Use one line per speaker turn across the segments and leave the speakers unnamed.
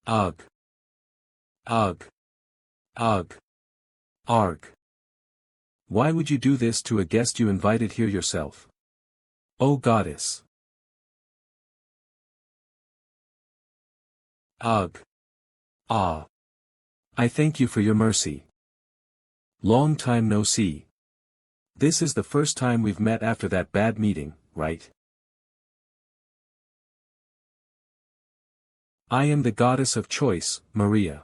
Ugh. Ugh. Ugh. Arg. Why would you do this to a guest you invited here yourself? O goddess. Ugh. Ah. I thank you for your mercy. Long time no see. This is the first time we've met after that bad meeting, right? I am the goddess of choice, Maria.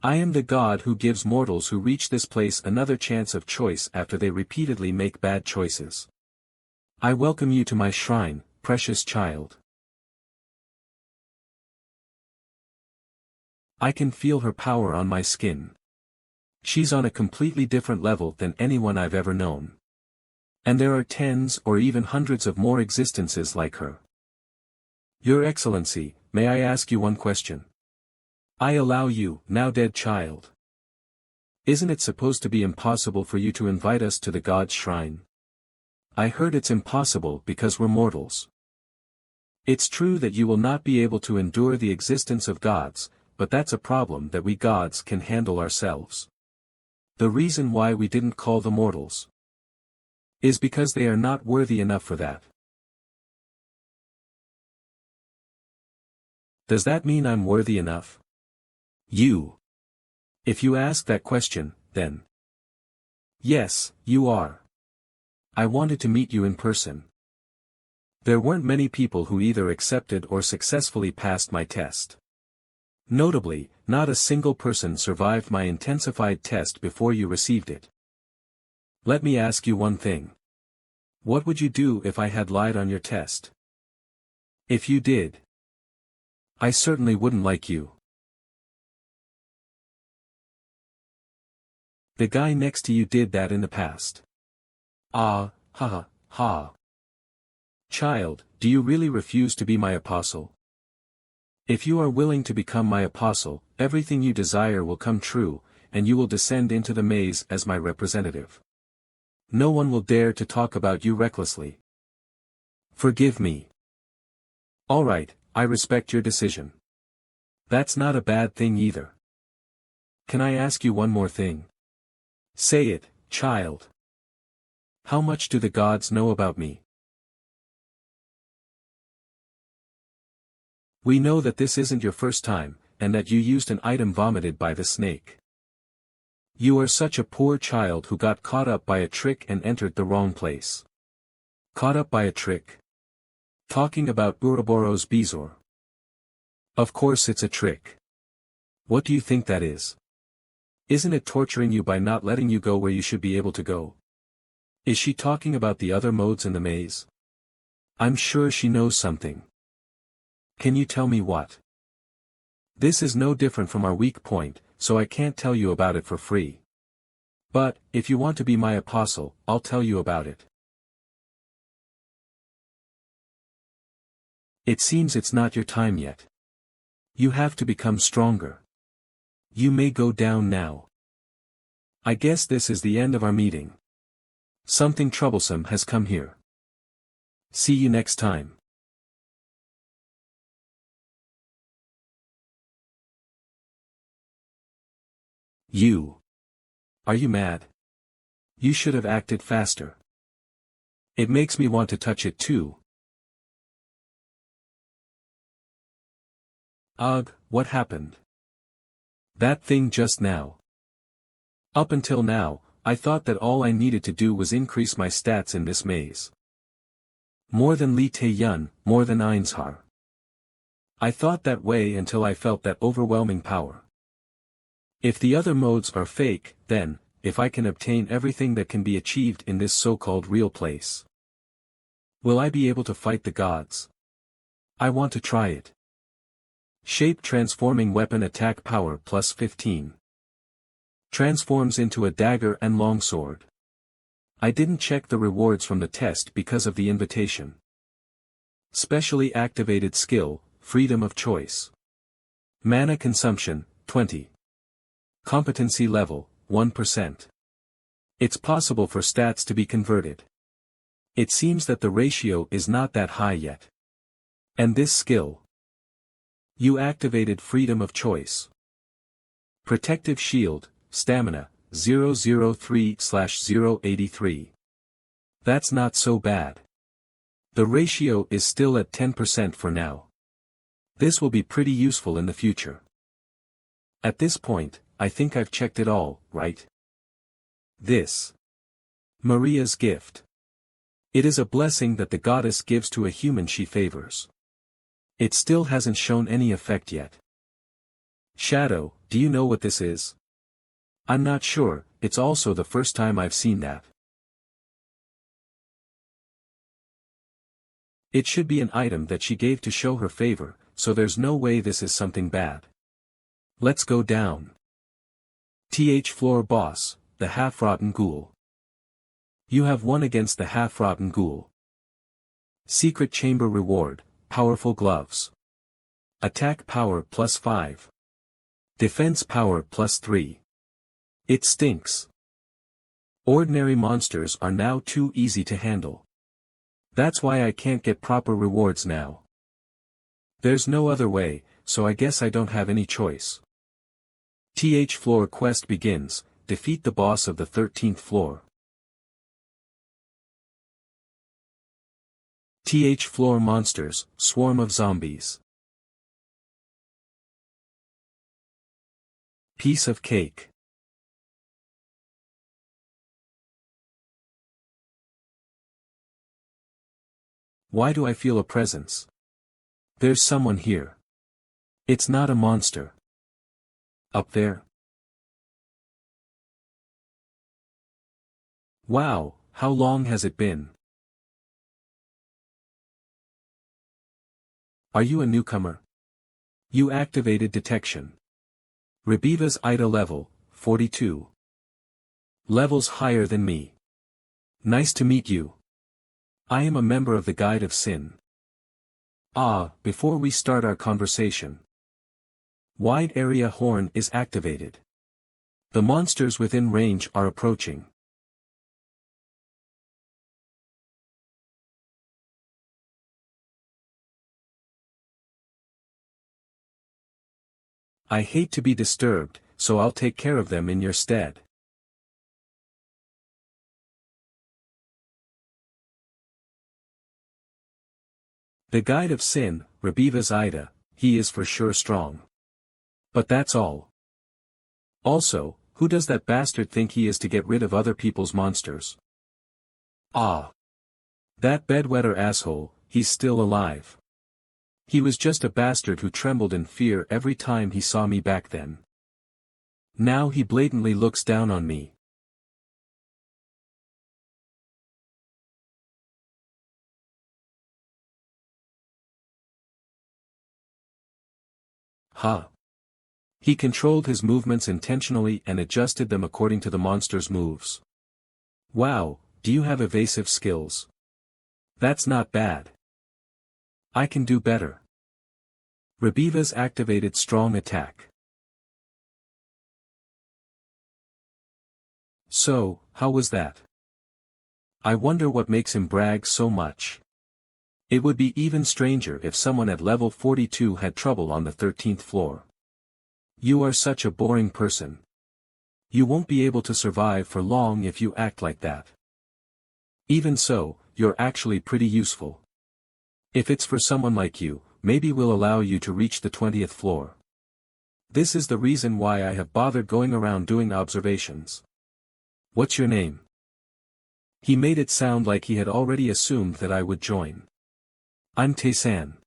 I am the god who gives mortals who reach this place another chance of choice after they repeatedly make bad choices. I welcome you to my shrine, precious child. I can feel her power on my skin. She's on a completely different level than anyone I've ever known. And there are tens or even hundreds of more existences like her. Your Excellency, may I ask you one question? I allow you, now dead child. Isn't it supposed to be impossible for you to invite us to the god's shrine? I heard it's impossible because we're mortals. It's true that you will not be able to endure the existence of gods, but that's a problem that we gods can handle ourselves. The reason why we didn't call the mortals is because they are not worthy enough for that. Does that mean I'm worthy enough? You. If you ask that question, then yes, you are. I wanted to meet you in person. There weren't many people who either accepted or successfully passed my test. Notably, not a single person survived my intensified test before you received it. Let me ask you one thing. What would you do if I had lied on your test? If you did, I certainly wouldn't like you. The guy next to you did that in the past. Ah, ha ha. Child, do you really refuse to be my apostle? If you are willing to become my apostle, everything you desire will come true, and you will descend into the maze as my representative. No one will dare to talk about you recklessly. Forgive me. All right, I respect your decision. That's not a bad thing either. Can I ask you one more thing? Say it, child. How much do the gods know about me? We know that this isn't your first time, and that you used an item vomited by the snake. You are such a poor child who got caught up by a trick and entered the wrong place. Caught up by a trick. Talking about Ouroboros Bezoar. Of course it's a trick. What do you think that is? Isn't it torturing you by not letting you go where you should be able to go? Is she talking about the other modes in the maze? I'm sure she knows something. Can you tell me what? This is no different from our weak point, so I can't tell you about it for free. But, if you want to be my apostle, I'll tell you about it. It seems it's not your time yet. You have to become stronger. You may go down now. I guess this is the end of our meeting. Something troublesome has come here. See you next time. You. Are you mad? You should have acted faster. It makes me want to touch it too. Ugh, what happened? That thing just now. Up until now, I thought that all I needed to do was increase my stats in this maze. More than Li Tae-yun, more than Einshar. I thought that way until I felt that overwhelming power. If the other modes are fake, then, if I can obtain everything that can be achieved in this so-called real place, will I be able to fight the gods? I want to try it. Shape transforming weapon attack power plus 15. Transforms into a dagger and longsword. I didn't check the rewards from the test because of the invitation. Specially activated skill, freedom of choice. Mana consumption, 20. Competency level, 1%. It's possible for stats to be converted. It seems that the ratio is not that high yet. And this skill. You activated freedom of choice. Protective shield, stamina, 003/083. That's not so bad. The ratio is still at 10% for now. This will be pretty useful in the future. At this point, I think I've checked it all, right? This. Maria's gift. It is a blessing that the goddess gives to a human she favors. It still hasn't shown any effect yet. Shadow, do you know what this is? I'm not sure, it's also the first time I've seen that. It should be an item that she gave to show her favor, so there's no way this is something bad. Let's go down. Floor boss, the half-rotten ghoul. You have won against the half-rotten ghoul. Secret chamber reward, powerful gloves. Attack power +5. Defense power +3. It stinks. Ordinary monsters are now too easy to handle. That's why I can't get proper rewards now. There's no other way, so I guess I don't have any choice. Floor quest begins, defeat the boss of the 13th floor. Floor monsters, swarm of zombies. Piece of cake. Why do I feel a presence? There's someone here. It's not a monster. Up there? Wow, how long has it been? Are you a newcomer? You activated detection. Rebiva's Ida level, 42. Levels higher than me. Nice to meet you. I am a member of the Guide of Sin. Before we start our conversation. Wide area horn is activated. The monsters within range are approaching. I hate to be disturbed, so I'll take care of them in your stead. The Guide of Sin, Rebiva's Ida, he is for sure strong. But that's all. Also, who does that bastard think he is to get rid of other people's monsters? That bedwetter asshole, he's still alive. He was just a bastard who trembled in fear every time he saw me back then. Now he blatantly looks down on me. He controlled his movements intentionally and adjusted them according to the monster's moves. Wow, do you have evasive skills? That's not bad. I can do better. Rebiva's activated strong attack. So, how was that? I wonder what makes him brag so much. It would be even stranger if someone at level 42 had trouble on the 13th floor. You are such a boring person. You won't be able to survive for long if you act like that. Even so, you're actually pretty useful. If it's for someone like you, maybe we'll allow you to reach the 20th floor. This is the reason why I have bothered going around doing observations. What's your name? He made it sound like he had already assumed that I would join. I'm Taysan.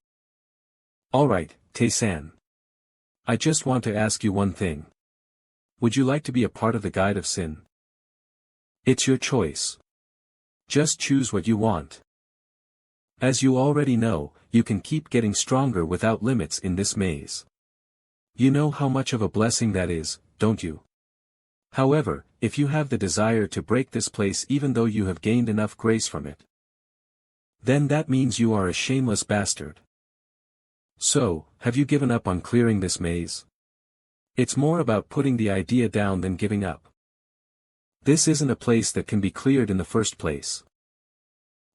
Alright, Taysan. I just want to ask you one thing. Would you like to be a part of the Guide of Sin? It's your choice. Just choose what you want. As you already know, you can keep getting stronger without limits in this maze. You know how much of a blessing that is, don't you? However, if you have the desire to break this place even though you have gained enough grace from it, then that means you are a shameless bastard. So, have you given up on clearing this maze? It's more about putting the idea down than giving up. This isn't a place that can be cleared in the first place.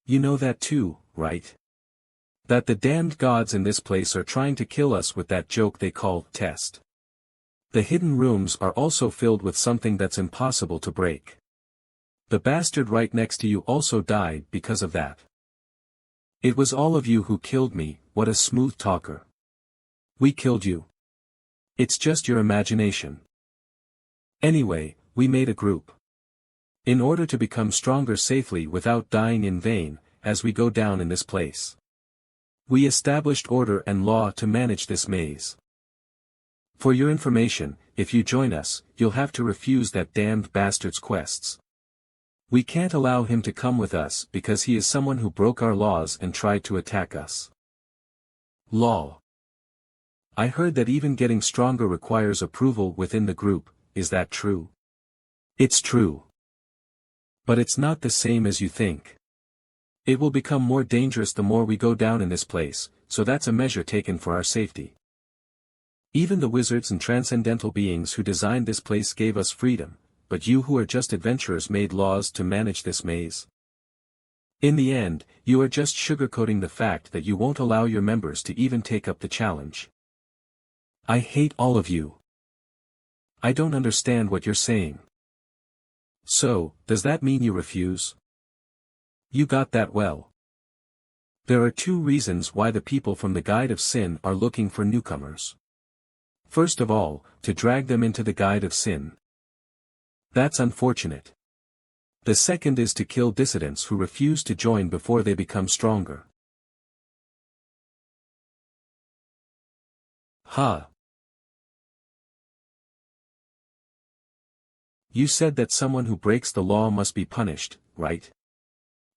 You know that too, right? That the damned gods in this place are trying to kill us with that joke they call test. The hidden rooms are also filled with something that's impossible to break. The bastard right next to you also died because of that. It was all of you who killed me. What a smooth talker. We killed you. It's just your imagination. Anyway, we made a group. In order to become stronger safely without dying in vain, as we go down in this place. We established order and law to manage this maze. For your information, if you join us, you'll have to refuse that damned bastard's quests. We can't allow him to come with us because he is someone who broke our laws and tried to attack us. Lol. I heard that even getting stronger requires approval within the group. Is that true? It's true. But it's not the same as you think. It will become more dangerous the more we go down in this place, so that's a measure taken for our safety. Even the wizards and transcendental beings who designed this place gave us freedom, but you who are just adventurers made laws to manage this maze. In the end, you are just sugarcoating the fact that you won't allow your members to even take up the challenge. I hate all of you. I don't understand what you're saying. So, does that mean you refuse? You got that well. There are two reasons why the people from the Guide of Sin are looking for newcomers. First of all, to drag them into the Guide of Sin. That's unfortunate. The second is to kill dissidents who refuse to join before they become stronger. Ha! You said that someone who breaks the law must be punished, right?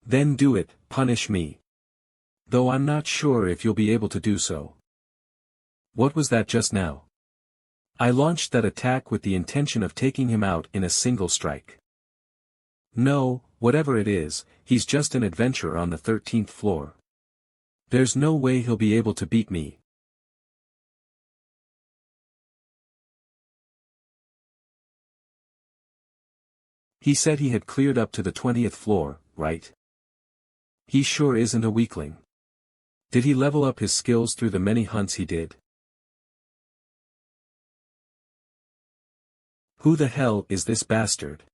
Then do it, punish me. Though I'm not sure if you'll be able to do so. What was that just now? I launched that attack with the intention of taking him out in a single strike. No, whatever it is, he's just an adventurer on the 13th floor. There's no way he'll be able to beat me. He said he had cleared up to the 20th floor, right? He sure isn't a weakling. Did he level up his skills through the many hunts he did? Who the hell is this bastard?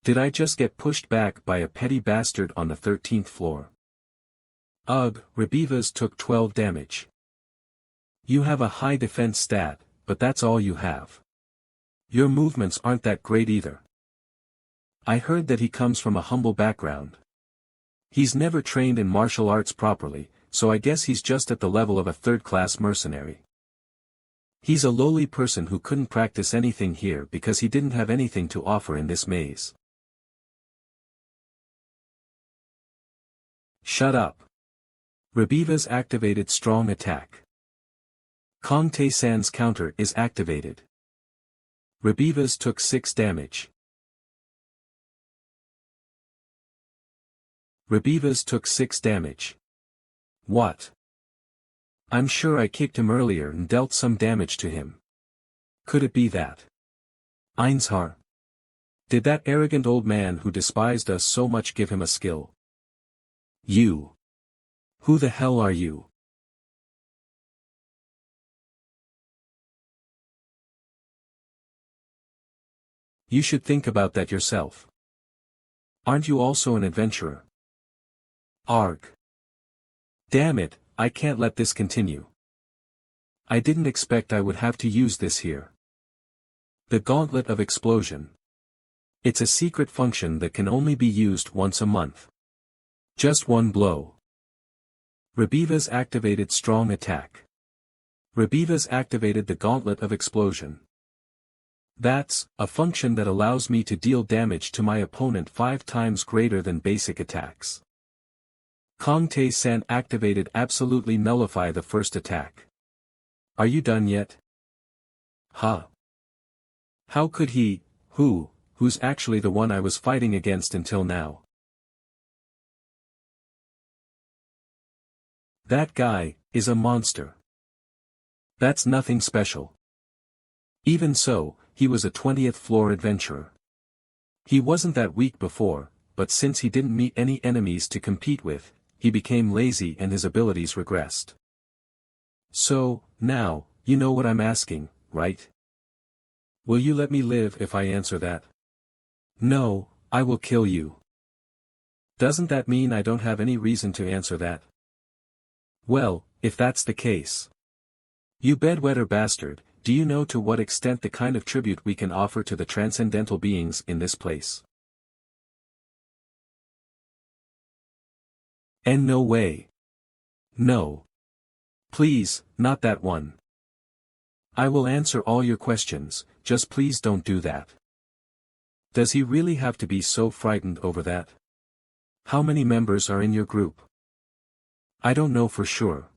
Did I just get pushed back by a petty bastard on the 13th floor? Ugh, Rebivas took 12 damage. You have a high defense stat, but that's all you have. Your movements aren't that great either. I heard that he comes from a humble background. He's never trained in martial arts properly, so I guess he's just at the level of a third-class mercenary. He's a lowly person who couldn't practice anything here because he didn't have anything to offer in this maze. Shut up. Rebivas activated strong attack. Kong Tae-san's counter is activated. Rebivas took 6 damage. Rebivas took 6 damage. What? I'm sure I kicked him earlier and dealt some damage to him. Could it be that? Einshar? Did that arrogant old man who despised us so much give him a skill? You. Who the hell are you? You should think about that yourself. Aren't you also an adventurer? Arg. Damn it, I can't let this continue. I didn't expect I would have to use this here. The Gauntlet of Explosion. It's a secret function that can only be used once a month. Just one blow. Rebivas activated strong attack. Rebivas activated the Gauntlet of Explosion. That's a function that allows me to deal damage to my opponent 5 times greater than basic attacks. Kong Tae-san activated absolutely nullify the first attack. Are you done yet? Huh. How could he, who's actually the one I was fighting against until now? That guy is a monster. That's nothing special. Even so, he was a 20th floor adventurer. He wasn't that weak before, but since he didn't meet any enemies to compete with, he became lazy and his abilities regressed. So, now, you know what I'm asking, right? Will you let me live if I answer that? No, I will kill you. Doesn't that mean I don't have any reason to answer that? Well, if that's the case. You bedwetter bastard, do you know to what extent the kind of tribute we can offer to the transcendental beings in this place? And no way. No. Please, not that one. I will answer all your questions, just please don't do that. Does he really have to be so frightened over that? How many members are in your group? I don't know for sure.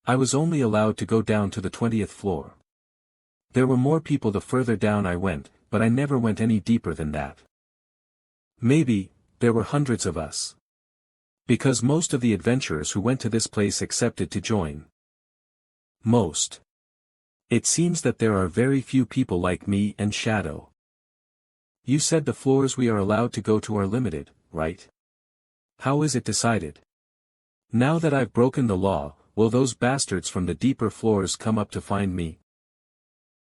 I was only allowed to go down to the 20th floor. There were more people the further down I went, but I never went any deeper than that. Maybe, there were hundreds of us. Because most of the adventurers who went to this place accepted to join. Most. It seems that there are very few people like me and Shadow. You said the floors we are allowed to go to are limited, right? How is it decided? Now that I've broken the law, will those bastards from the deeper floors come up to find me?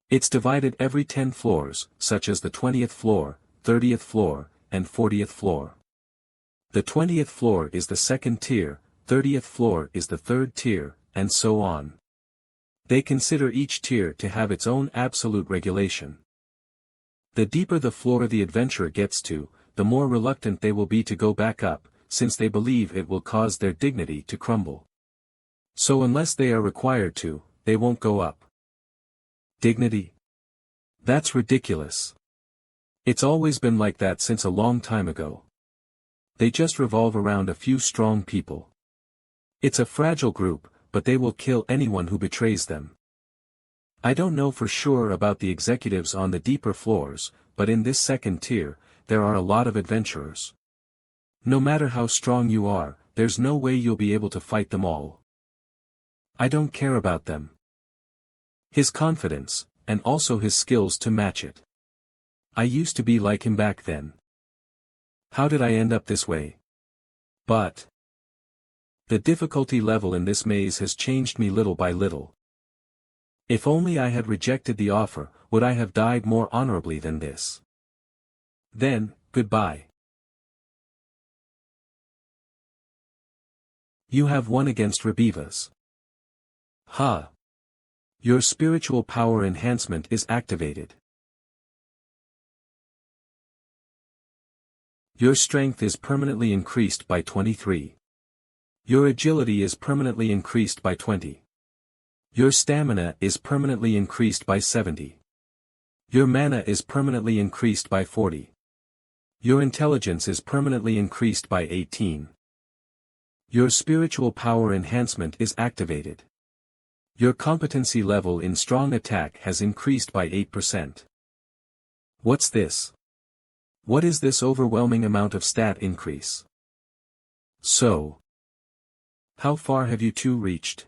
It's divided every 10 floors, such as the 20th floor, 30th floor, and 40th floor. The 20th floor is the second tier, 30th floor is the third tier, and so on. They consider each tier to have its own absolute regulation. The deeper the floor the adventurer gets to, the more reluctant they will be to go back up, since they believe it will cause their dignity to crumble. So unless they are required to, they won't go up. Dignity? That's ridiculous. It's always been like that since a long time ago. They just revolve around a few strong people. It's a fragile group, but they will kill anyone who betrays them. I don't know for sure about the executives on the deeper floors, but in this second tier, there are a lot of adventurers. No matter how strong you are, there's no way you'll be able to fight them all. I don't care about them. His confidence, and also his skills to match it. I used to be like him back then. How did I end up this way? But the difficulty level in this maze has changed me little by little. If only I had rejected the offer, would I have died more honorably than this? Then, goodbye. You have won against Rebivas. Ha! Your spiritual power enhancement is activated. Your strength is permanently increased by 23. Your agility is permanently increased by 20. Your stamina is permanently increased by 70. Your mana is permanently increased by 40. Your intelligence is permanently increased by 18. Your spiritual power enhancement is activated. Your competency level in strong attack has increased by 8%. What's this? What is this overwhelming amount of stat increase? So, how far have you two reached?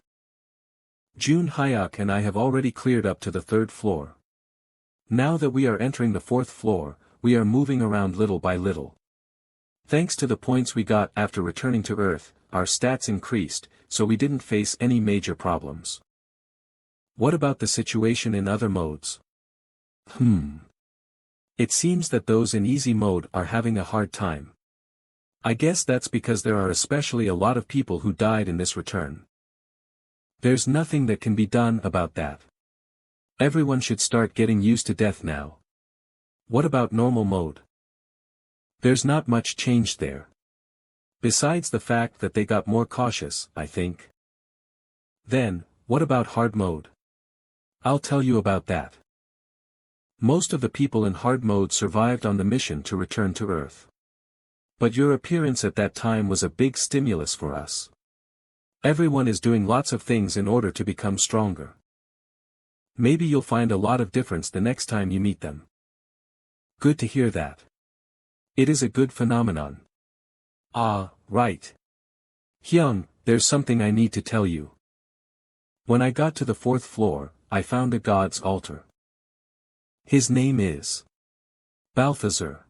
Jun Hyuk and I have already cleared up to the 3rd floor. Now that we are entering the 4th floor, we are moving around little by little. Thanks to the points we got after returning to Earth, our stats increased, so we didn't face any major problems. What about the situation in other modes? It seems that those in easy mode are having a hard time. I guess that's because there are especially a lot of people who died in this return. There's nothing that can be done about that. Everyone should start getting used to death now. What about normal mode? There's not much change there. Besides the fact that they got more cautious, I think. Then, what about hard mode? I'll tell you about that. Most of the people in hard mode survived on the mission to return to Earth. But your appearance at that time was a big stimulus for us. Everyone is doing lots of things in order to become stronger. Maybe you'll find a lot of difference the next time you meet them. Good to hear that. It is a good phenomenon. Ah, right. Hyung, there's something I need to tell you. When I got to the 4th floor, I found a god's altar. His name is Balthazar.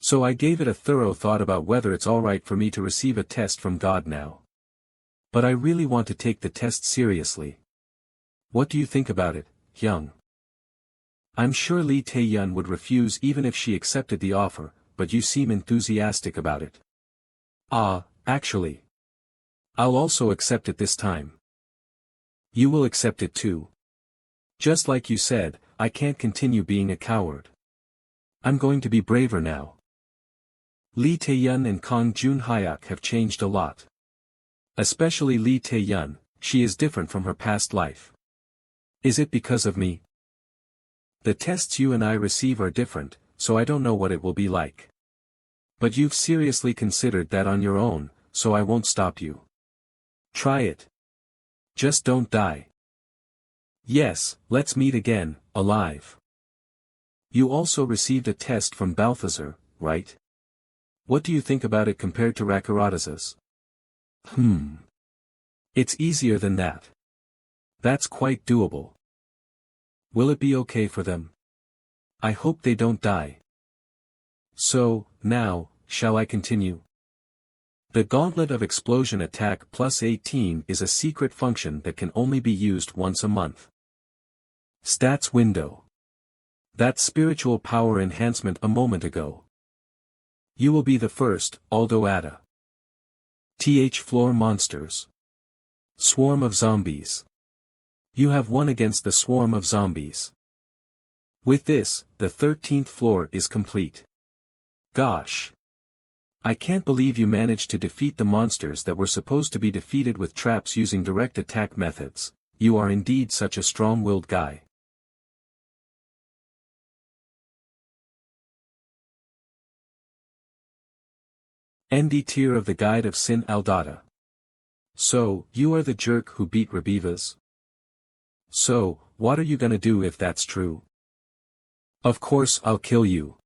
So I gave it a thorough thought about whether it's alright for me to receive a test from God now. But I really want to take the test seriously. What do you think about it, Hyung? I'm sure Lee Tae-yun would refuse even if she accepted the offer, but you seem enthusiastic about it. Actually. I'll also accept it this time. You will accept it too. Just like you said, I can't continue being a coward. I'm going to be braver now. Lee Tae-yun and Kang Jun-hyuk have changed a lot. Especially Lee Tae-yun, she is different from her past life. Is it because of me? The tests you and I receive are different, so I don't know what it will be like. But you've seriously considered that on your own, so I won't stop you. Try it. Just don't die. Yes, let's meet again, alive. You also received a test from Balthazar, right? What do you think about it compared to Rakurata's? It's easier than that. That's quite doable. Will it be okay for them? I hope they don't die. So, now, shall I continue? The Gauntlet of Explosion Attack plus 18 is a secret function that can only be used once a month. Stats window. That spiritual power enhancement a moment ago. You will be the first, Aldo Ada. Floor monsters. Swarm of zombies. You have won against the swarm of zombies. With this, the 13th floor is complete. Gosh. I can't believe you managed to defeat the monsters that were supposed to be defeated with traps using direct attack methods. You are indeed such a strong-willed guy. ND tier of the Guide of Sin Aldata. So, you are the jerk who beat Rabivas? So, what are you gonna do if that's true? Of course I'll kill you.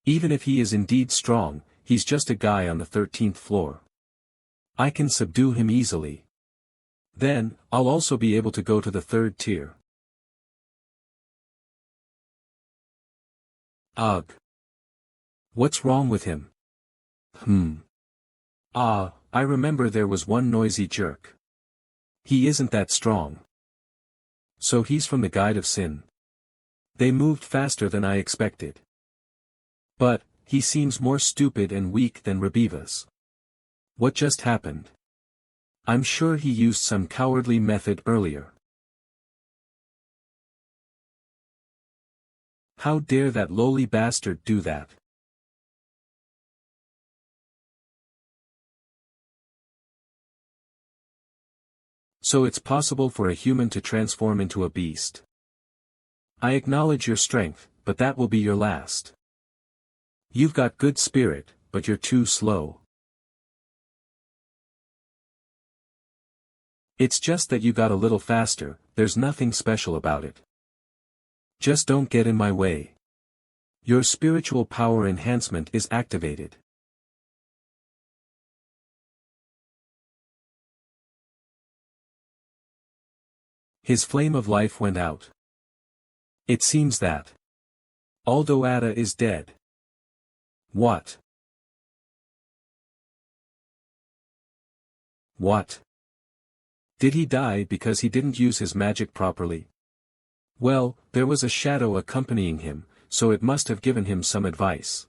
Even if he is indeed strong, he's just a guy on the 13th floor. I can subdue him easily. Then, I'll also be able to go to the 3rd tier. Ugh. What's wrong with him? I remember there was one noisy jerk. He isn't that strong. So he's from the Guide of Sin. They moved faster than I expected. But, he seems more stupid and weak than Rabivas. What just happened? I'm sure he used some cowardly method earlier. How dare that lowly bastard do that? So it's possible for a human to transform into a beast. I acknowledge your strength, but that will be your last. You've got good spirit, but you're too slow. It's just that you got a little faster, there's nothing special about it. Just don't get in my way. Your spiritual power enhancement is activated. His flame of life went out. It seems that Aldo Ada is dead. What? What? Did he die because he didn't use his magic properly? Well, there was a shadow accompanying him, so it must have given him some advice.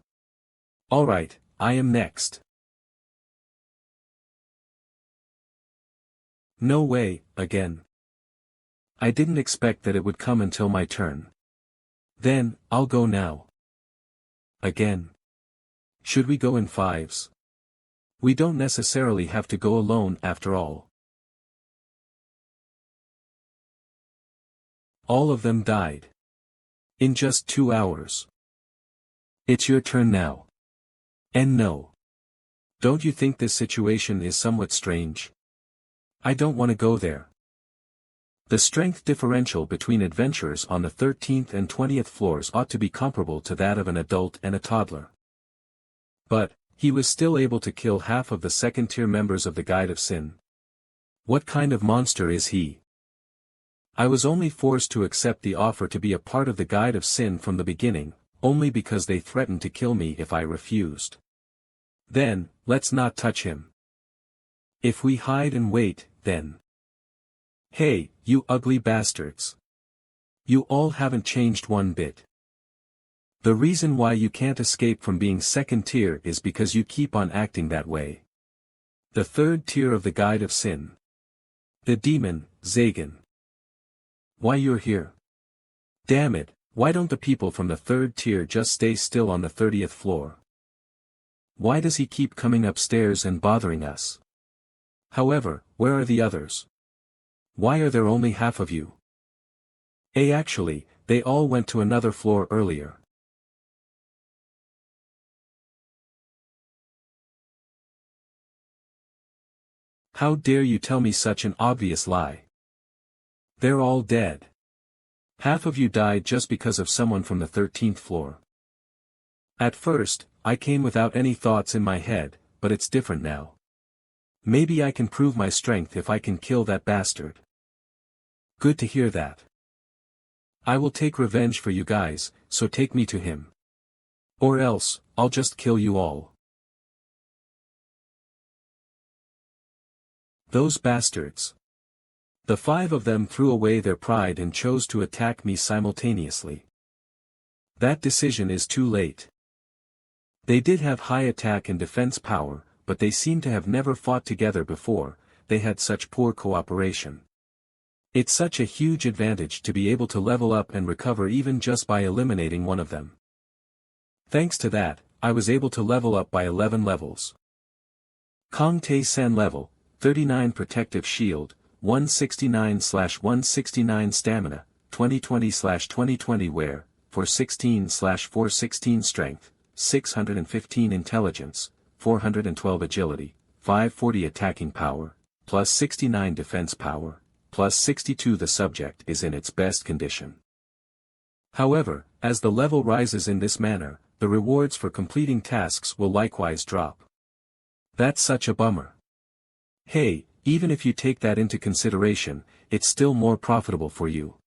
Alright, I am next. No way, again. I didn't expect that it would come until my turn. Then, I'll go now. Again. Should we go in fives? We don't necessarily have to go alone after all. All of them died. In just 2 hours. It's your turn now. And no. Don't you think this situation is somewhat strange? I don't want to go there. The strength differential between adventurers on the 13th and 20th floors ought to be comparable to that of an adult and a toddler. But, he was still able to kill half of the 2nd-tier members of the Guide of Sin. What kind of monster is he? I was only forced to accept the offer to be a part of the Guide of Sin from the beginning, only because they threatened to kill me if I refused. Then, let's not touch him. If we hide and wait, then. Hey, you ugly bastards. You all haven't changed one bit. The reason why you can't escape from being second tier is because you keep on acting that way. The third tier of the Guide of Sin. The demon, Zagan. Why you're here? Damn it, why don't the people from the third tier just stay still on the 30th floor? Why does he keep coming upstairs and bothering us? However, where are the others? Why are there only half of you? Actually, they all went to another floor earlier. How dare you tell me such an obvious lie? They're all dead. Half of you died just because of someone from the 13th floor. At first, I came without any thoughts in my head, but it's different now. Maybe I can prove my strength if I can kill that bastard. Good to hear that. I will take revenge for you guys, so take me to him. Or else, I'll just kill you all. Those bastards. The 5 of them threw away their pride and chose to attack me simultaneously. That decision is too late. They did have high attack and defense power, but they seem to have never fought together before, they had such poor cooperation. It's such a huge advantage to be able to level up and recover even just by eliminating one of them. Thanks to that, I was able to level up by 11 levels. Kong Tae-san level, 39 protective shield, 169/169 stamina, 2020/2020 wear, 416/416 strength, 615 intelligence, 412 agility, 540 attacking power, plus 69 defense power, plus 62. The subject is in its best condition. However, as the level rises in this manner, the rewards for completing tasks will likewise drop. That's such a bummer. Hey, even if you take that into consideration, it's still more profitable for you.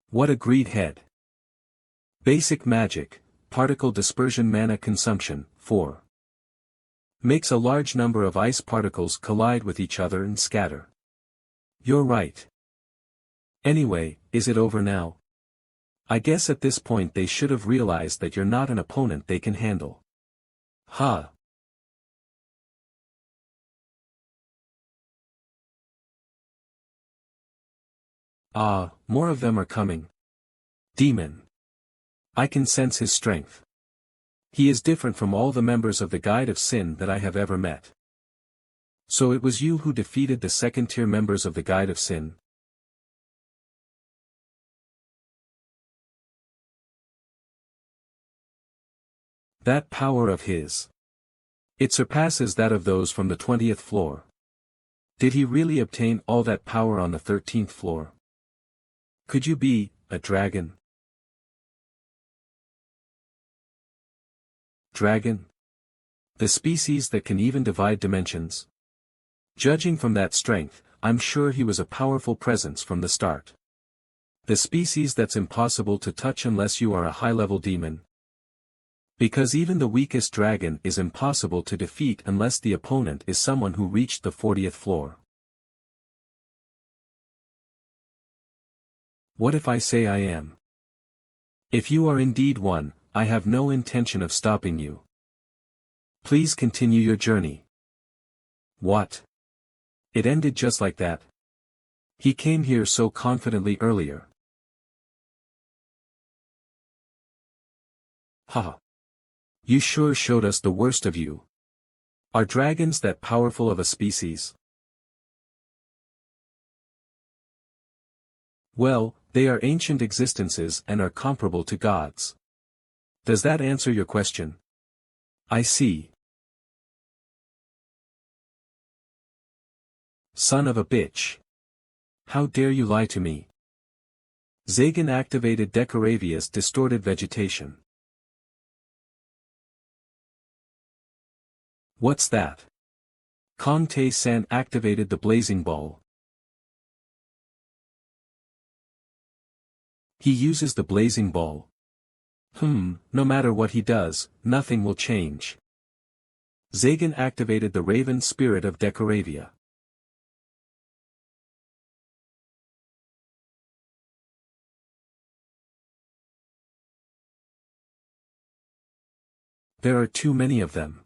What a greed head. Basic magic, particle dispersion mana consumption, 4. Makes a large number of ice particles collide with each other and scatter. You're right. Anyway, is it over now? I guess at this point they should have realized that you're not an opponent they can handle. Ha. Ah, more of them are coming. Demon. I can sense his strength. He is different from all the members of the Guide of Sin that I have ever met. So it was you who defeated the second-tier members of the Guide of Sin? That power of his. It surpasses that of those from the 20th floor. Did he really obtain all that power on the 13th floor? Could you be a dragon? Dragon? The species that can even divide dimensions? Judging from that strength, I'm sure he was a powerful presence from the start. The species that's impossible to touch unless you are a high-level demon. Because even the weakest dragon is impossible to defeat unless the opponent is someone who reached the 40th floor. What if I say I am? If you are indeed one, I have no intention of stopping you. Please continue your journey. What? It ended just like that. He came here so confidently earlier. Haha. You sure showed us the worst of you. Are dragons that powerful of a species? Well, they are ancient existences and are comparable to gods. Does that answer your question? I see. Son of a bitch. How dare you lie to me? Zagan activated Decoravia's distorted vegetation. What's that? Kong Tae-san activated the blazing ball. He uses the blazing ball. No matter what he does, nothing will change. Zagan activated the raven spirit of Decoravia. There are too many of them.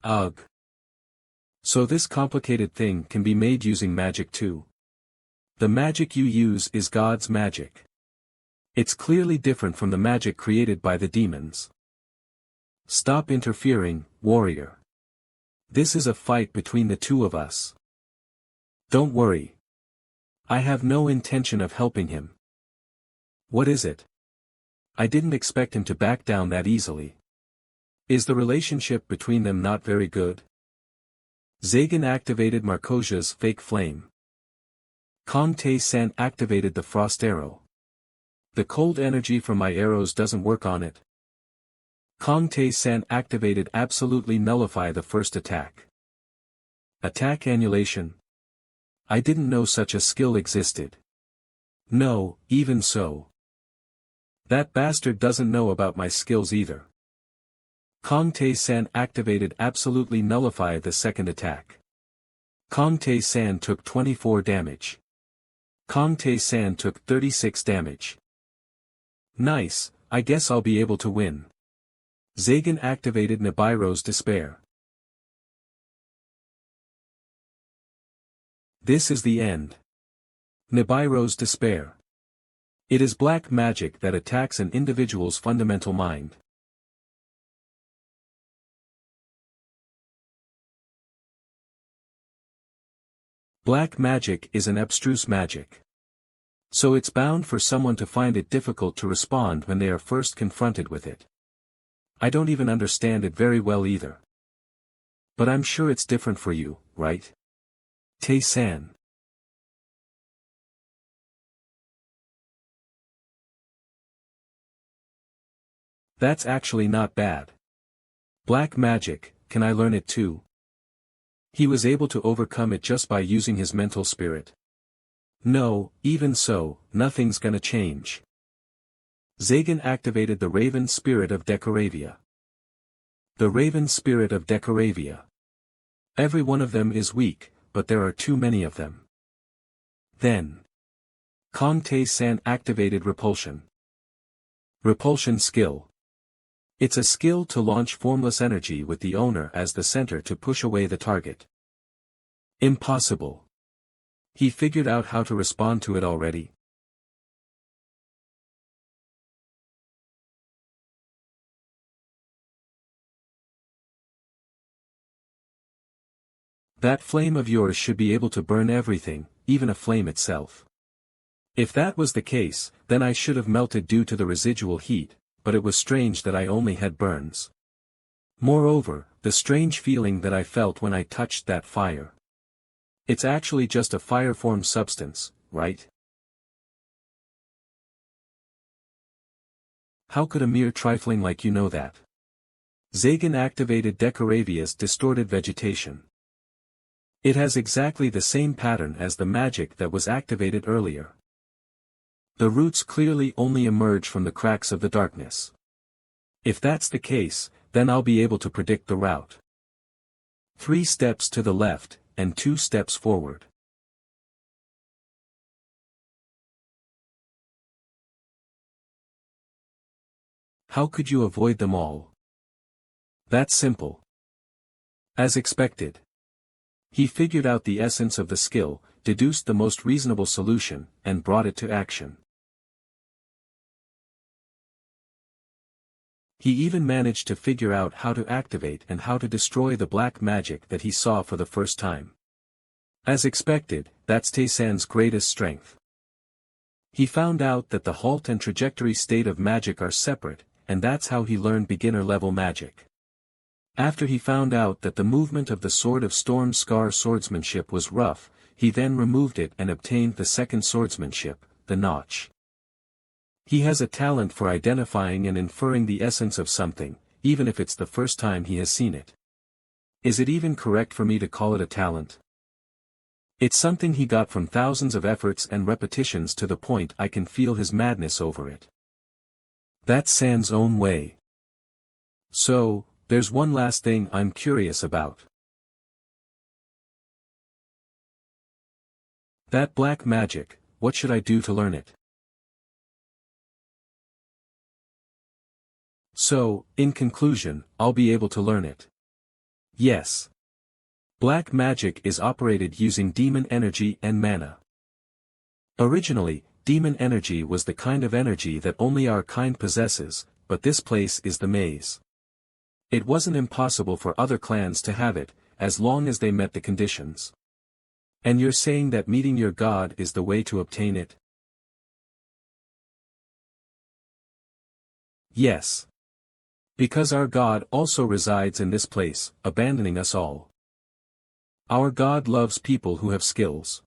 Ugh. So this complicated thing can be made using magic too. The magic you use is God's magic. It's clearly different from the magic created by the demons. Stop interfering, warrior. This is a fight between the two of us. Don't worry. I have no intention of helping him. What is it? I didn't expect him to back down that easily. Is the relationship between them not very good? Zagan activated Markosia's fake flame. Kong Tae-san activated the frost arrow. The cold energy from my arrows doesn't work on it. Kong Tae-san activated absolutely nullify the first attack. Attack annulation. I didn't know such a skill existed. No, even so. That bastard doesn't know about my skills either. Kong Tae-san activated absolutely nullify the second attack. Kong Tae-san took 24 damage. Kong Tae-san took 36 damage. Nice, I guess I'll be able to win. Zagan activated Nibiru's despair. This is the end. Nibiru's despair. It is black magic that attacks an individual's fundamental mind. Black magic is an abstruse magic. So it's bound for someone to find it difficult to respond when they are first confronted with it. I don't even understand it very well either. But I'm sure it's different for you, right? Tae-san. That's actually not bad. Black magic, can I learn it too? He was able to overcome it just by using his mental spirit. No, even so, nothing's gonna change. Zagan activated the raven spirit of Decoravia. The raven spirit of Decoravia. Every one of them is weak, but there are too many of them. Then. Kong Tae-san activated repulsion. Repulsion skill. It's a skill to launch formless energy with the owner as the center to push away the target. Impossible. He figured out how to respond to it already. That flame of yours should be able to burn everything, even a flame itself. If that was the case, then I should have melted due to the residual heat, but it was strange that I only had burns. Moreover, the strange feeling that I felt when I touched that fire. It's actually just a fire-formed substance, right? How could a mere trifling like you know that? Zagan activated Decoravia's distorted vegetation. It has exactly the same pattern as the magic that was activated earlier. The roots clearly only emerge from the cracks of the darkness. If that's the case, then I'll be able to predict the route. 3 steps to the left, and 2 steps forward. How could you avoid them all? That's simple. As expected. He figured out the essence of the skill, deduced the most reasonable solution, and brought it to action. He even managed to figure out how to activate and how to destroy the black magic that he saw for the first time. As expected, that's Tae-san's greatest strength. He found out that the halt and trajectory state of magic are separate, and that's how he learned beginner-level magic. After he found out that the movement of the Sword of Storm Scar swordsmanship was rough, he then removed it and obtained the second swordsmanship, the Notch. He has a talent for identifying and inferring the essence of something, even if it's the first time he has seen it. Is it even correct for me to call it a talent? It's something he got from thousands of efforts and repetitions to the point I can feel his madness over it. That's San's own way. So, there's one last thing I'm curious about. That black magic, what should I do to learn it? So, in conclusion, I'll be able to learn it. Yes. Black magic is operated using demon energy and mana. Originally, demon energy was the kind of energy that only our kind possesses, but this place is the maze. It wasn't impossible for other clans to have it, as long as they met the conditions. And you're saying that meeting your god is the way to obtain it? Yes. Because our God also resides in this place, abandoning us all. Our God loves people who have skills.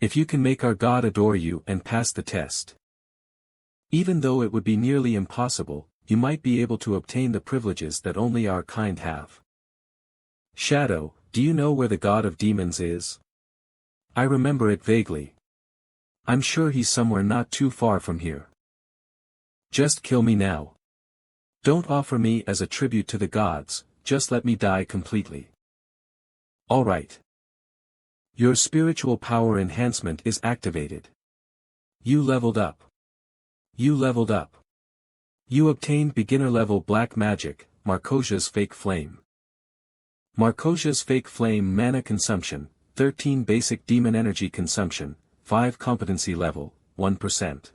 If you can make our God adore you and pass the test. Even though it would be nearly impossible, you might be able to obtain the privileges that only our kind have. Shadow, do you know where the God of Demons is? I remember it vaguely. I'm sure he's somewhere not too far from here. Just kill me now. Don't offer me as a tribute to the gods, just let me die completely. Alright. Your spiritual power enhancement is activated. You leveled up. You leveled up. You obtained beginner level black magic, Markosia's fake flame. Markosia's fake flame mana consumption, 13 basic demon energy consumption, 5 competency level, 1%.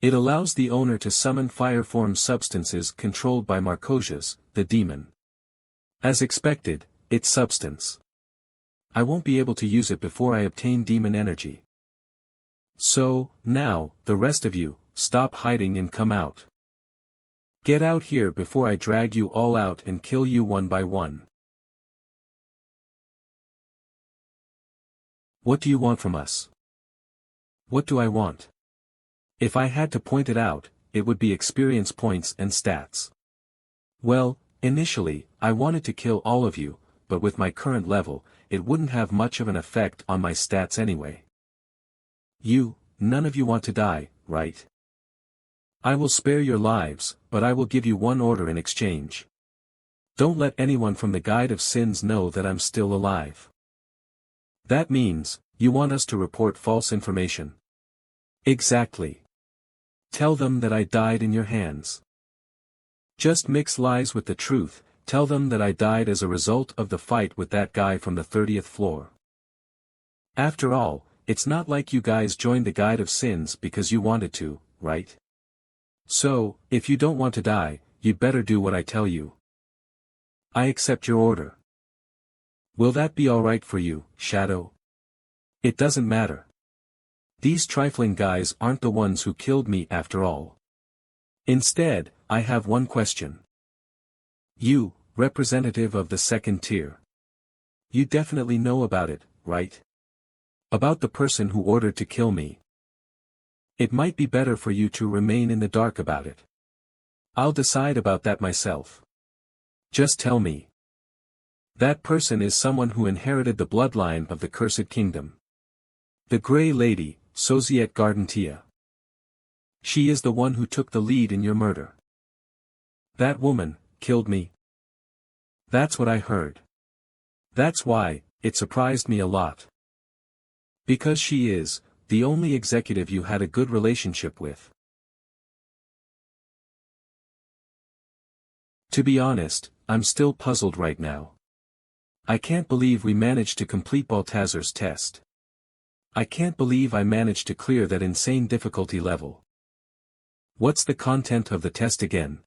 It allows the owner to summon fire-form substances controlled by Markosias, the demon. As expected, it's substance. I won't be able to use it before I obtain demon energy. So, now, the rest of you, stop hiding and come out. Get out here before I drag you all out and kill you one by one. What do you want from us? What do I want? If I had to point it out, it would be experience points and stats. Well, initially, I wanted to kill all of you, but with my current level, it wouldn't have much of an effect on my stats anyway. None of you want to die, right? I will spare your lives, but I will give you one order in exchange. Don't let anyone from the Guide of Sins know that I'm still alive. That means, you want us to report false information. Exactly. Tell them that I died in your hands. Just mix lies with the truth, tell them that I died as a result of the fight with that guy from the 30th floor. After all, it's not like you guys joined the Guide of Sins because you wanted to, right? So, if you don't want to die, you'd better do what I tell you. I accept your order. Will that be alright for you, Shadow? It doesn't matter. These trifling guys aren't the ones who killed me after all. Instead, I have one question. You, representative of the second tier. You definitely know about it, right? About the person who ordered to kill me. It might be better for you to remain in the dark about it. I'll decide about that myself. Just tell me. That person is someone who inherited the bloodline of the Cursed Kingdom. The Grey Lady, Soziet Gardentia. She is the one who took the lead in your murder. That woman, killed me. That's what I heard. That's why, it surprised me a lot. Because she is, the only executive you had a good relationship with. To be honest, I'm still puzzled right now. I can't believe we managed to complete Baltazar's test. I can't believe I managed to clear that insane difficulty level. What's the content of the test again?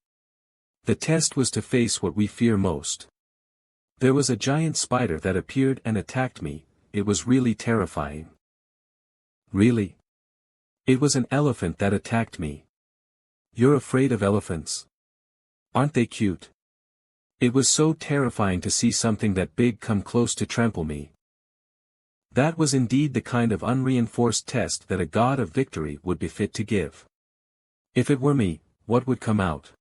The test was to face what we fear most. There was a giant spider that appeared and attacked me, it was really terrifying. Really? It was an elephant that attacked me. You're afraid of elephants? Aren't they cute? It was so terrifying to see something that big come close to trample me. That was indeed the kind of unreinforced test that a god of victory would be fit to give. If it were me, what would come out?